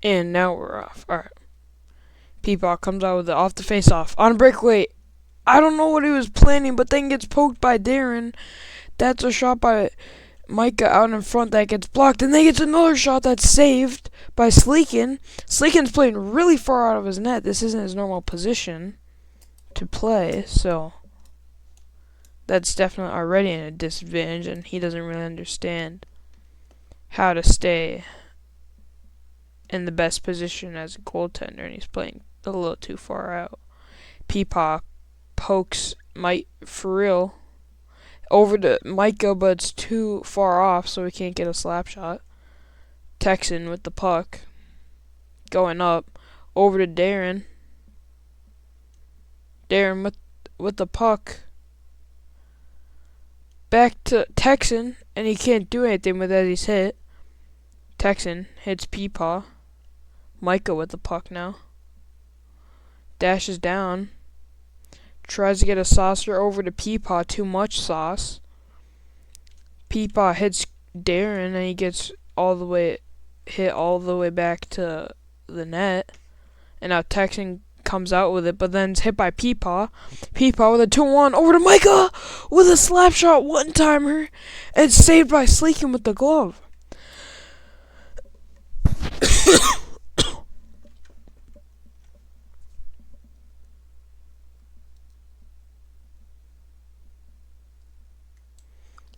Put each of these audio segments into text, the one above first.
And now we're off. Alright. Peapod comes out with it off the face off. On a breakaway. I don't know what he was planning, but then gets poked by Darren. That's a shot by Micah out in front that gets blocked. And then gets another shot that's saved by Sleekin. Sleekin's playing really far out of his net. This isn't his normal position to play, so that's definitely already in a disadvantage, and he doesn't really understand how to stay in the best position as a goaltender, and he's playing a little too far out. Peepaw pokes Mike for real over to Micah, but it's too far off, so he can't get a slap shot. Texan with the puck, going up over to Darren. Darren with the puck. Back to Texan, and he can't do anything with that. He's hit. Texan hits Peepaw. Micah with the puck now. Dashes down. Tries to get a saucer over to Peepaw. Too much sauce. Peepaw hits Darren, and he gets hit all the way back to the net. And now Texan comes out with it, but then it's hit by Peepaw. Peepaw with a 2-1 over to Micah with a slap shot one-timer, and saved by Sleekin with the glove.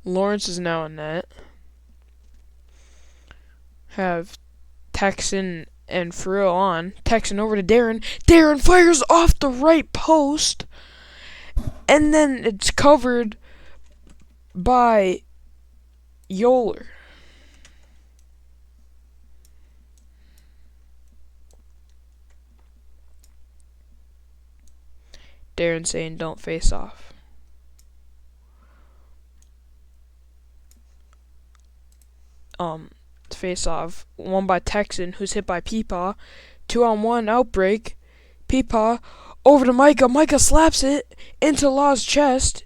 Lawrence is now in net. Have Texan and Frill on. Texan over to Darren. Darren fires off the right post, and then it's covered by Yoler. Darren saying don't face off. Face off. Won by Texan, who's hit by Peepaw. 2-on-1 outbreak. Peepaw over to Micah. Micah slaps it into Law's chest,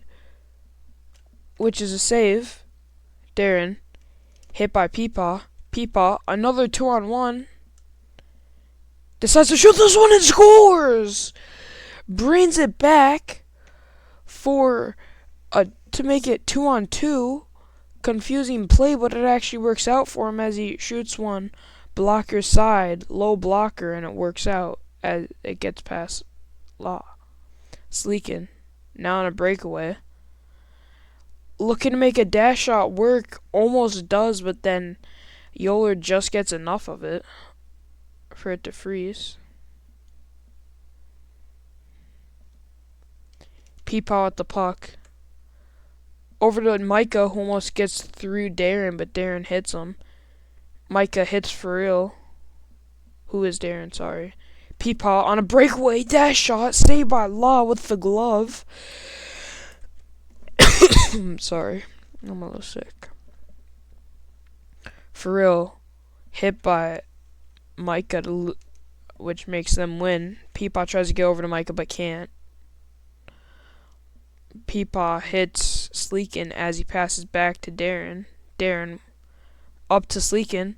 which is a save. Darren hit by Peepaw. Peepaw, another 2-on-1. Decides to shoot this one and scores! Brings it back to make it 2-on-2. Confusing play, but it actually works out for him as he shoots one blocker side, low blocker, and it works out as it gets past Law. Sleekin, now on a breakaway. Looking to make a dash shot work, almost does, but then Yoler just gets enough of it for it to freeze. Peepaw at the puck. Over to Micah, who almost gets through Darren, but Darren hits him. Micah hits for real. Who is Darren? Sorry. Peepaw on a breakaway dash shot, saved by Law with the glove. Sorry, I'm a little sick. For real, hit by Micah, which makes them win. Peepaw tries to get over to Micah, but can't. Peepaw hits Sleekin as he passes back to Darren. Darren up to Sleekin.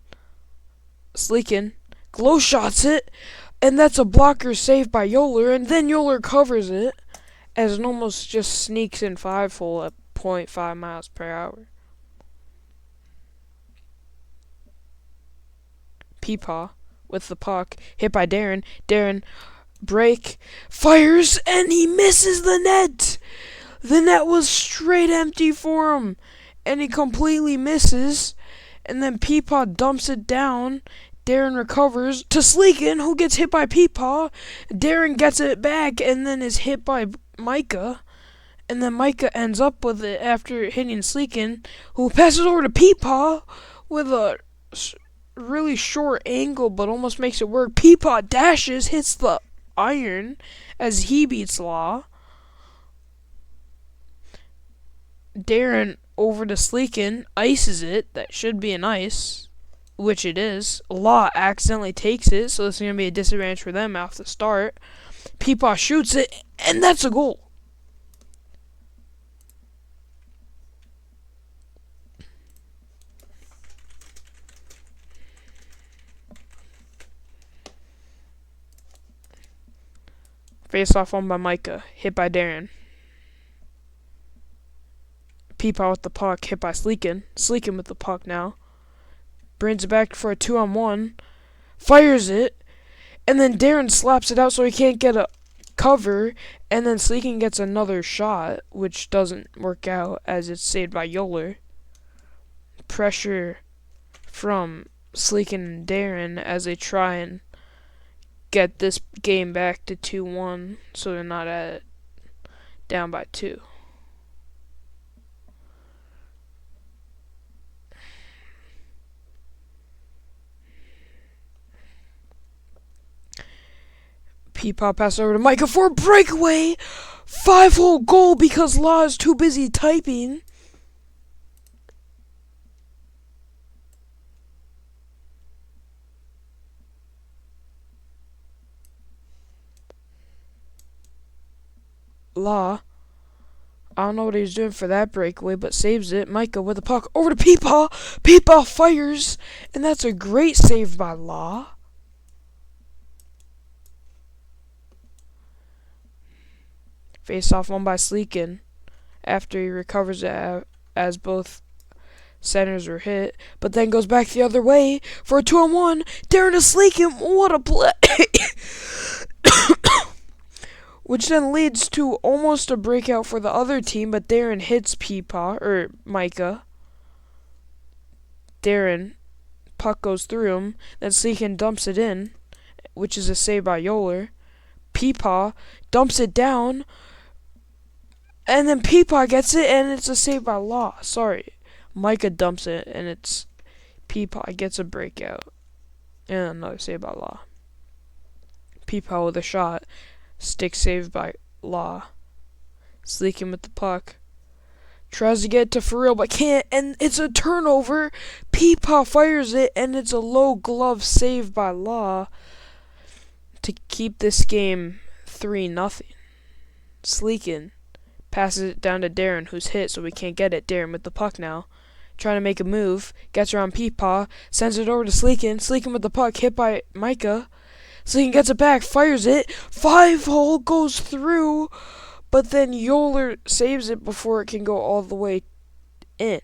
Sleekin glow shots it, and that's a blocker saved by Yoler, and then Yoler covers it as it almost just sneaks in 5-hole at 0.5 miles per hour. Peepaw with the puck, hit by Darren. Darren break, fires, and he misses the net. The net was straight empty for him, and he completely misses. And then Peepaw dumps it down. Darren recovers to Sleekin, who gets hit by Peepaw. Darren gets it back and then is hit by Micah. And then Micah ends up with it after hitting Sleekin, who passes over to Peepaw with a really short angle, but almost makes it work. Peepaw dashes, hits the iron as he beats Law. Darren over to Sleekin, ices it. That should be an ice, which it is. Law accidentally takes it, so this is going to be a disadvantage for them off the start. Peepaw shoots it, and that's a goal. Face off won by Micah. Hit by Darren. Peepaw with the puck. Hit by Sleekin. Sleekin with the puck now. Brings it back for a 2-on-1. Fires it. And then Darren slaps it out so he can't get a cover. And then Sleekin gets another shot, which doesn't work out as it's saved by Yoler. Pressure from Sleekin and Darren as they try and get this game back to 2-1 so they're not down by 2. Peepaw pass over to Micah for a breakaway. 5-hole goal because Law is too busy typing. Law, I don't know what he was doing for that breakaway, but saves it. Micah with the puck over to Peepaw. Peepaw fires, and that's a great save by Law. Face off won by Sleekin after he recovers it as both centers were hit, but then goes back the other way for a 2-on-1. Darren to Sleekin, what a play! Which then leads to almost a breakout for the other team, but Darren hits Micah. Darren, puck goes through him, then Sleekin dumps it in, which is a save by Yoler. Peepaw dumps it down, and then Peepaw gets it, and it's a save by Law. Sorry. Micah dumps it, and it's Peepaw gets a breakout. And another save by Law. Peepaw with a shot. Stick saved by Law. Sleekin with the puck. Tries to get it to for real, but can't, and it's a turnover. Peepaw fires it, and it's a low glove save by Law to keep this game 3-0. Sleekin passes it down to Darren, who's hit, so we can't get it. Darren with the puck now. Trying to make a move. Gets around Peepaw. Sends it over to Sleekin. Sleekin with the puck. Hit by Micah. Sleekin gets it back. Fires it. 5-hole goes through. But then Yoler saves it before it can go all the way in.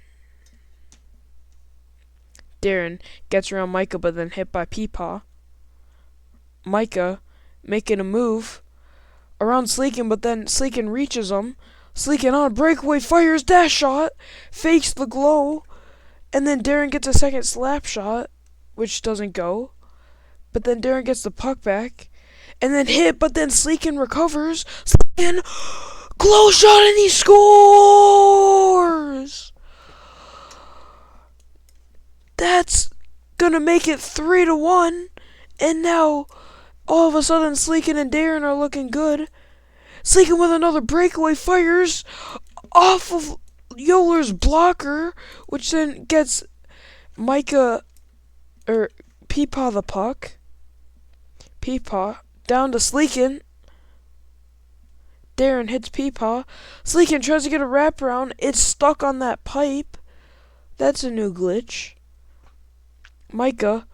Darren gets around Micah, but then hit by Peepaw. Micah making a move around Sleekin, but then Sleekin reaches him. Sleekin on a breakaway, fires dash shot, fakes the glow, and then Darren gets a second slap shot, which doesn't go. But then Darren gets the puck back, and then hit, but then Sleekin recovers. Sleekin, glow shot, and he scores! That's gonna make it 3-1, and now all of a sudden Sleekin and Darren are looking good. Sleekin with another breakaway, fires off of Yoler's blocker, which then gets Peepaw the puck. Peepaw down to Sleekin. Darren hits Peepaw. Sleekin tries to get a wraparound. It's stuck on that pipe. That's a new glitch. Micah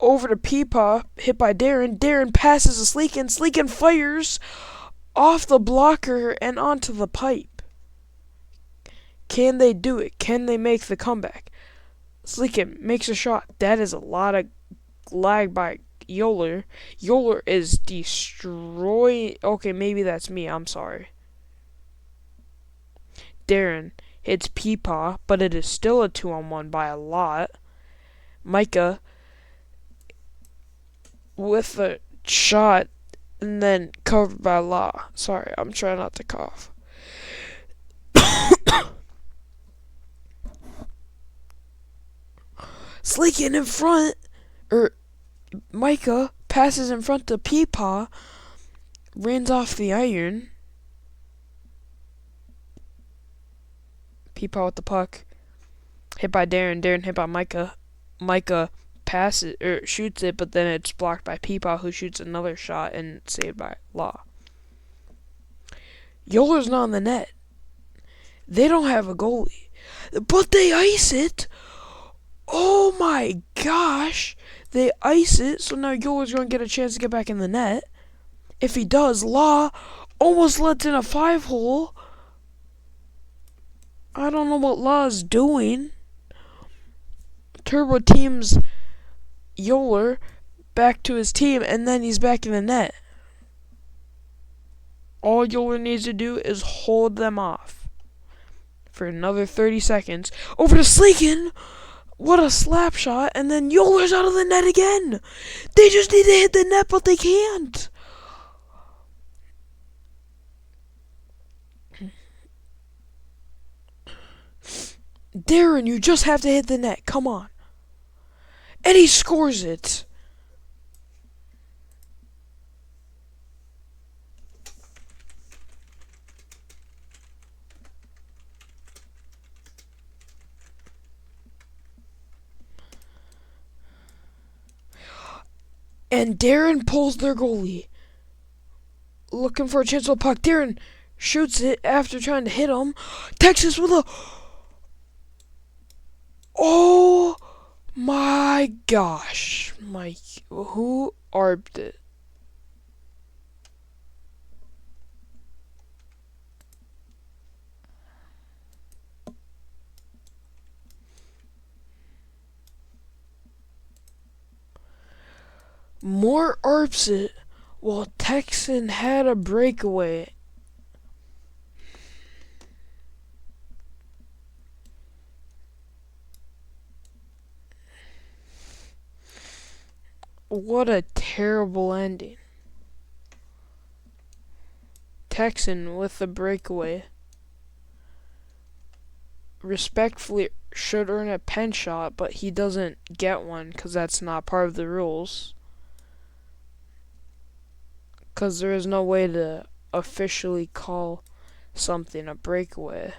over to Peepaw, hit by Darren. Darren passes to Sleekin. Sleekin fires off the blocker and onto the pipe. Can they do it? Can they make the comeback? Sleekin makes a shot. That is a lot of lag by Yoler. Yoler is destroying. Okay, maybe that's me. I'm sorry. Darren hits Peepaw, but it is still a 2-on-1 by a lot. Micah with a shot and then covered by Law. Sorry, I'm trying not to cough. Sleekin in front, Micah passes in front to Peepaw, runs off the iron. Peepaw with the puck, hit by Darren. Darren hit by Micah. Micah passes shoots it, but then it's blocked by Peepaw, who shoots another shot and saved by Law. Yoler's not on the net. They don't have a goalie, but they ice it. Oh my gosh! They ice it, so now Yoler's going to get a chance to get back in the net. If he does, Law almost lets in a 5-hole. I don't know what Law's doing. Turbo teams Yoler back to his team, and then he's back in the net. All Yoler needs to do is hold them off for another 30 seconds. Over to Sleekin. What a slap shot, and then Yoler's out of the net again. They just need to hit the net, but they can't. Darren, you just have to hit the net. Come on. And he scores it. And Darren pulls their goalie. Looking for a chance with a puck. Darren shoots it after trying to hit him. Texas with a... Oh my gosh. Mike, who arbed it? Moore arps it while Texan had a breakaway. What a terrible ending. Texan with the breakaway. Respectfully should earn a pen shot, but he doesn't get one because that's not part of the rules. Because there is no way to officially call something a breakaway.